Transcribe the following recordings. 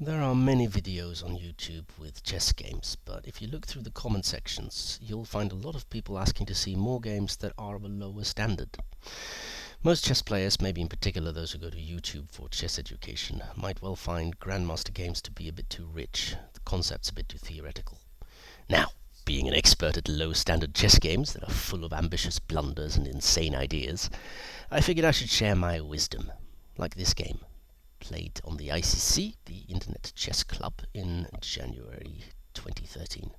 There are many videos on YouTube with chess games, but if you look through the comment sections, you'll find a lot of people asking to see more games that are of a lower standard. Most chess players, maybe in particular those who go to YouTube for chess education, might well find Grandmaster games to be a bit too rich, the concepts a bit too theoretical. Now, being an expert at low-standard chess games that are full of ambitious blunders and insane ideas, I figured I should share my wisdom, like this game, played on the ICC, the Internet Chess Club, in January 2013.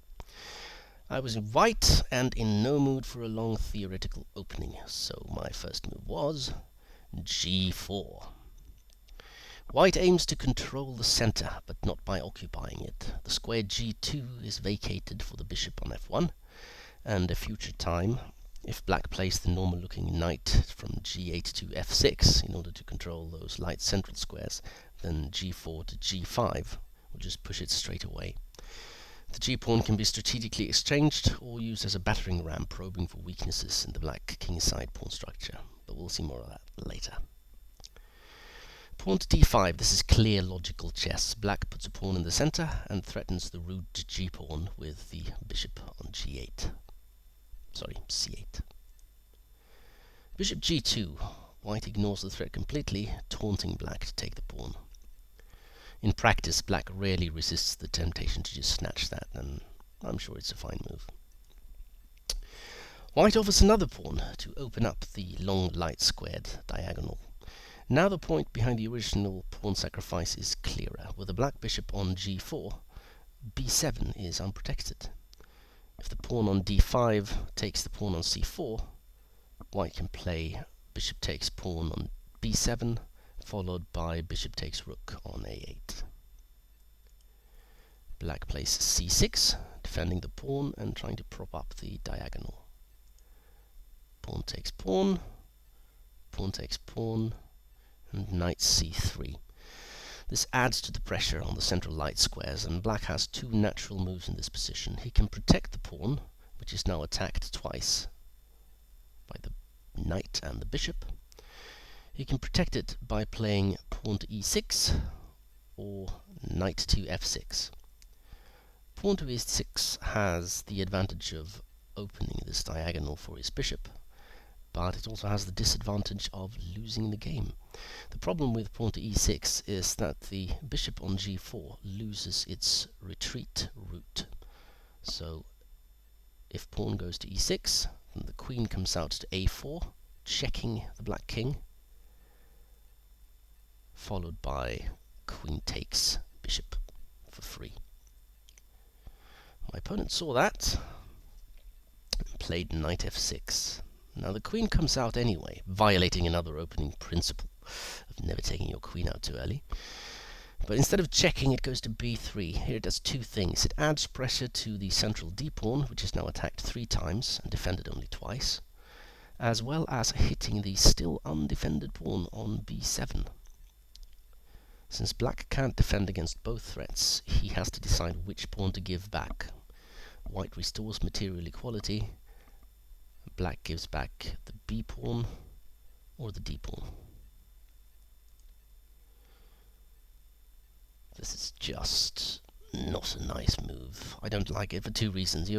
I was in white and in no mood for a long theoretical opening, so my first move was g4. White aims to control the center, but not by occupying it. The square g2 is vacated for the bishop on f1, and a future time, if black plays the normal-looking knight from g8 to f6 in order to control those light central squares, then g4 to g5 will just push it straight away. The g-pawn can be strategically exchanged or used as a battering ram probing for weaknesses in the black kingside pawn structure, but we'll see more of that later. Pawn to d5, this is clear logical chess. Black puts a pawn in the center and threatens the rude g-pawn with the bishop on g8. Sorry, c8. Bishop g2, white ignores the threat completely, taunting black to take the pawn. In practice, black rarely resists the temptation to just snatch that, and I'm sure it's a fine move. White offers another pawn to open up the long light squared diagonal. Now the point behind the original pawn sacrifice is clearer. With the black bishop on g4, b7 is unprotected. If the pawn on d5 takes the pawn on c4, white can play bishop takes pawn on b7, followed by bishop takes rook on a8. Black plays c6, defending the pawn and trying to prop up the diagonal. Pawn takes pawn, pawn takes pawn, and knight c3. This adds to the pressure on the central light squares, and black has two natural moves in this position. He can protect the pawn, which is now attacked twice by the knight and the bishop. He can protect it by playing pawn to e6 or knight to f6. Pawn to e6 has the advantage of opening this diagonal for his bishop, but it also has the disadvantage of losing the game. The problem with pawn to e6 is that the bishop on g4 loses its retreat route. So if pawn goes to e6, then the queen comes out to a4, checking the black king, followed by queen takes bishop for free. My opponent saw that and played knight f6. Now the queen comes out anyway, violating another opening principle of never taking your queen out too early. But instead of checking, it goes to b3. Here it does two things. It adds pressure to the central d-pawn, which is now attacked 3 times and defended only twice, as well as hitting the still undefended pawn on b7. Since black can't defend against both threats, he has to decide which pawn to give back. White restores material equality. Black gives back the b-pawn or the d-pawn. This is just not a nice move. I don't like it for 2 reasons.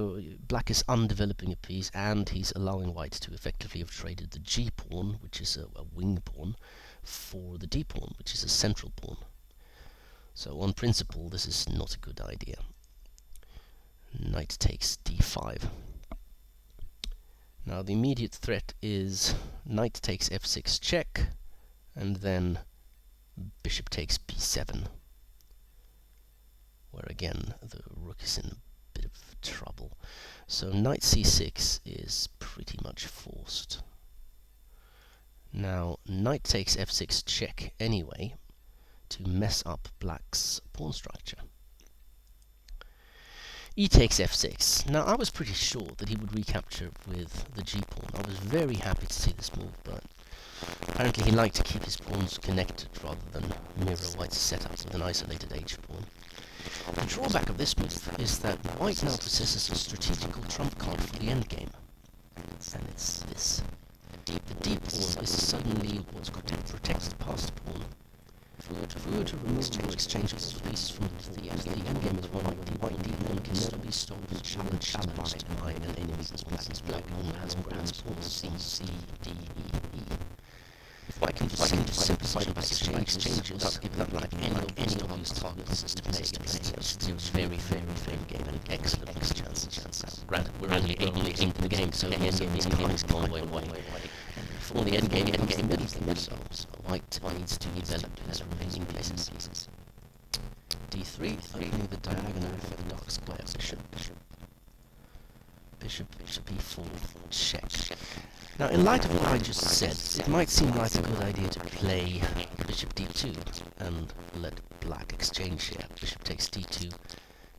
Black is undeveloping a piece, and he's allowing white to effectively have traded the g-pawn, which is a wing pawn, for the d-pawn, which is a central pawn. So on principle, this is not a good idea. Knight takes d5. Now the immediate threat is knight takes f6 check, and then bishop takes b7, where again the rook is in a bit of trouble. So knight c6 is pretty much forced. Now knight takes f6 check anyway to mess up black's pawn structure. E takes f6. Now I was pretty sure that he would recapture with the g-pawn. I was very happy to see this move, but apparently he liked to keep his pawns connected rather than mirror white's setup with an isolated h-pawn. The drawback of this move is that white now possesses a strategical trump card for the endgame, and it's this. The d-pawn is suddenly what's called a protected passed pawn. If we were to remove or exchange pieces from the endgame is white demon can never be stopped and challenged by an enemy as black has pawns C, D, E. If white can just simplify the exchanges without giving up like any obvious targets to play against, it's a very fair game and an excellent chance. Granted, we're only into the game, so the endgame is a long way away. For the endgame comes the middle, so white needs to develop his remaining pieces. D3, opening the diagonal for the dark square bishop e4, check. Now, in light of what I just said, it might seem like a good idea to play bishop d2 and let black exchange here. Bishop takes d2,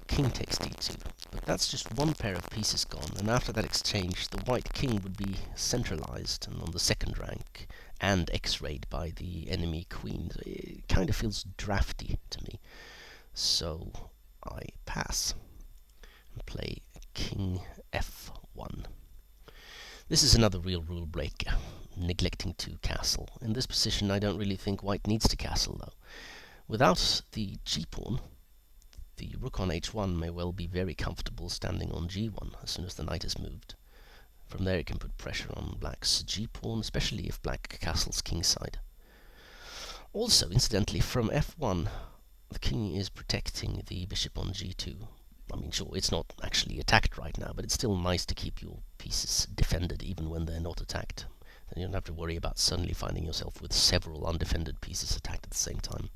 king takes d2. But that's just one pair of pieces gone, and after that exchange, the white king would be centralized and on the second rank, and x-rayed by the enemy queen. So it kind of feels drafty to me. So I pass and play king f1. This is another real rule breaker, neglecting to castle. In this position, I don't really think white needs to castle, though. Without the g-pawn, the rook on h1 may well be very comfortable standing on g1 as soon as the knight is moved. From there it can put pressure on black's g-pawn, especially if black castles kingside. Also, incidentally, from f1, the king is protecting the bishop on g2. I mean, sure, it's not actually attacked right now, but it's still nice to keep your pieces defended even when they're not attacked. Then you don't have to worry about suddenly finding yourself with several undefended pieces attacked at the same time.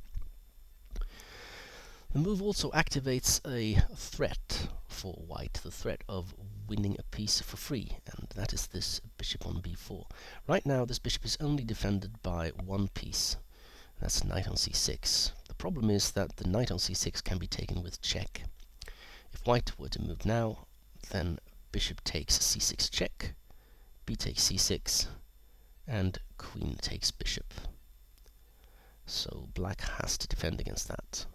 The move also activates a threat for white, the threat of winning a piece for free, and that is this bishop on b4. Right now, this bishop is only defended by one piece. That's knight on c6. The problem is that the knight on c6 can be taken with check. If white were to move now, then bishop takes c6 check, b takes c6, and queen takes bishop. So black has to defend against that.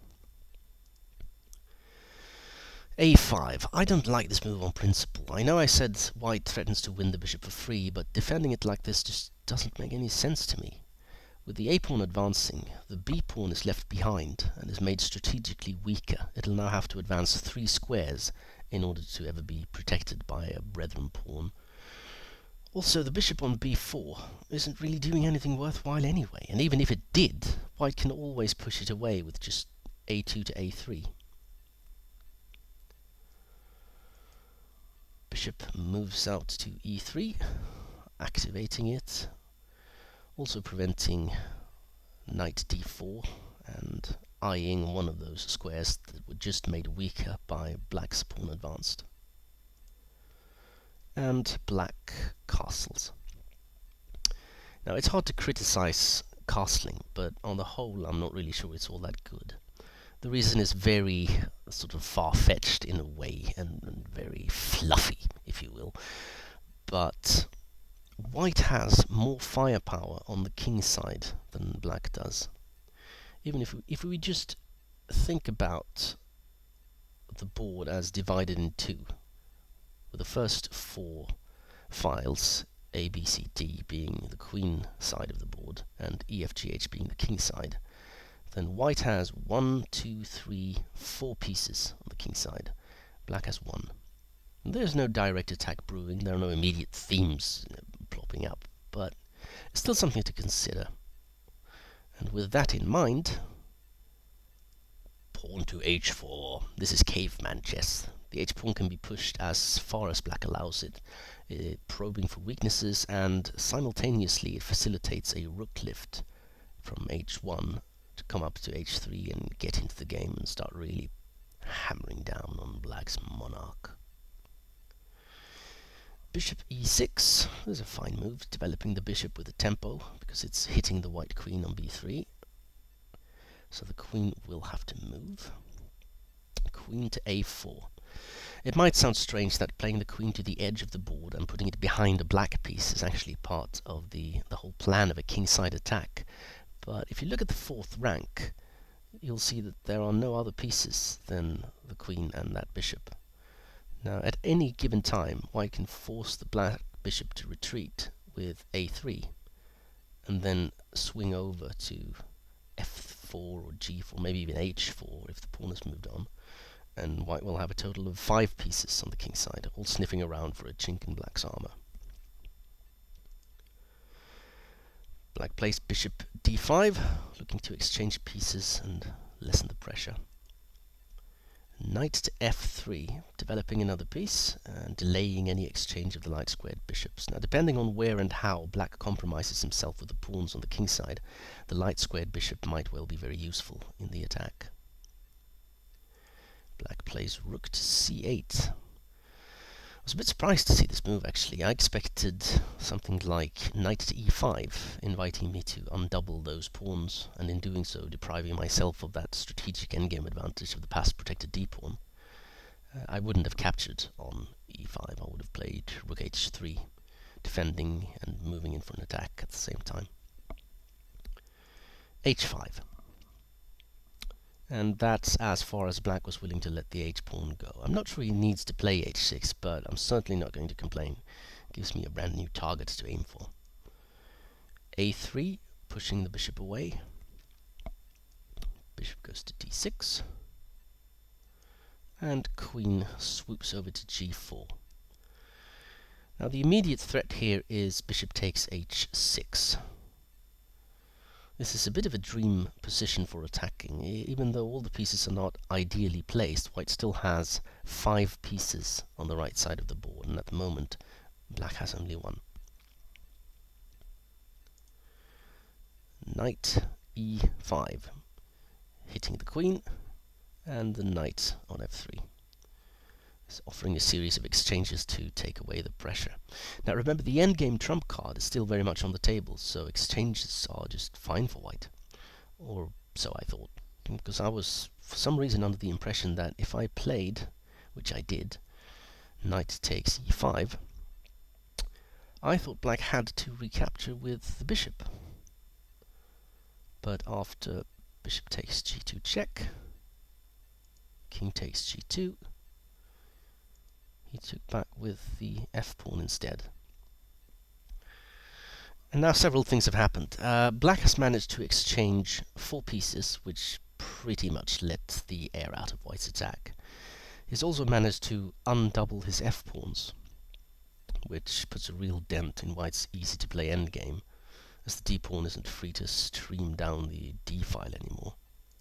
a5. I don't like this move on principle. I know I said white threatens to win the bishop for free, but defending it like this just doesn't make any sense to me. With the a-pawn advancing, the b-pawn is left behind and is made strategically weaker. It'll now have to advance 3 squares in order to ever be protected by a brethren pawn. Also, the bishop on b4 isn't really doing anything worthwhile anyway, and even if it did, white can always push it away with just a2 to a3. Bishop moves out to e3, activating it, also preventing knight d4 and eyeing one of those squares that were just made weaker by black's pawn advanced. And black castles. Now, it's hard to criticize castling, but on the whole I'm not really sure it's all that good. The reason is very sort of far-fetched in a way, and very fluffy, if you will. But white has more firepower on the king side than black does. Even if we just think about the board as divided in two, with the first 4 files, A, B, C, D, being the queen side of the board, and E, F, G, H being the king side, then white has 1, 2, 3, 4 pieces on the king side. Black has 1. There's no direct attack brewing, there are no immediate themes plopping up, but it's still something to consider. And with that in mind, pawn to h4. This is caveman chess. The h-pawn can be pushed as far as black allows it, probing for weaknesses, and simultaneously it facilitates a rook lift from h1 to come up to h3 and get into the game and start really hammering down on black's monarch. Bishop e6 is a fine move, developing the bishop with a tempo, because it's hitting the white queen on b3. So the queen will have to move. Queen to a4. It might sound strange that playing the queen to the edge of the board and putting it behind a black piece is actually part of the whole plan of a kingside attack. But if you look at the 4th rank, you'll see that there are no other pieces than the queen and that bishop. Now, at any given time, white can force the black bishop to retreat with a3, and then swing over to f4 or g4, maybe even h4 if the pawn has moved on. And white will have a total of 5 pieces on the king's side, all sniffing around for a chink in black's armor. Black plays bishop d5, looking to exchange pieces and lessen the pressure. Knight to f3, developing another piece and delaying any exchange of the light squared bishops. Now, depending on where and how black compromises himself with the pawns on the king's side, the light squared bishop might well be very useful in the attack. Black plays rook to c8. I was a bit surprised to see this move, actually. I expected something like knight to e5, inviting me to undouble those pawns, and in doing so depriving myself of that strategic endgame advantage of the pass-protected d-pawn. I wouldn't have captured on e5, I would have played rook h3, defending and moving in for an attack at the same time. h5. And that's as far as black was willing to let the h-pawn go. I'm not sure he needs to play h6, but I'm certainly not going to complain. It gives me a brand new target to aim for. a3, pushing the bishop away. Bishop goes to d6. And queen swoops over to g4. Now the immediate threat here is bishop takes h6. This is a bit of a dream position for attacking. Even though all the pieces are not ideally placed, white still has 5 pieces on the right side of the board, and at the moment black has only 1. Knight e5, hitting the queen, and the knight on f3. It's offering a series of exchanges to take away the pressure. Now remember, the endgame trump card is still very much on the table, so exchanges are just fine for white. Or so I thought, because I was for some reason under the impression that if I played, which I did, knight takes e5, I thought black had to recapture with the bishop. But after bishop takes g2 check, king takes g2, he took back with the f-pawn instead. And now several things have happened. Black has managed to exchange 4 pieces, which pretty much let the air out of white's attack. He's also managed to undouble his f-pawns, which puts a real dent in white's easy-to-play endgame, as the d-pawn isn't free to stream down the d-file anymore.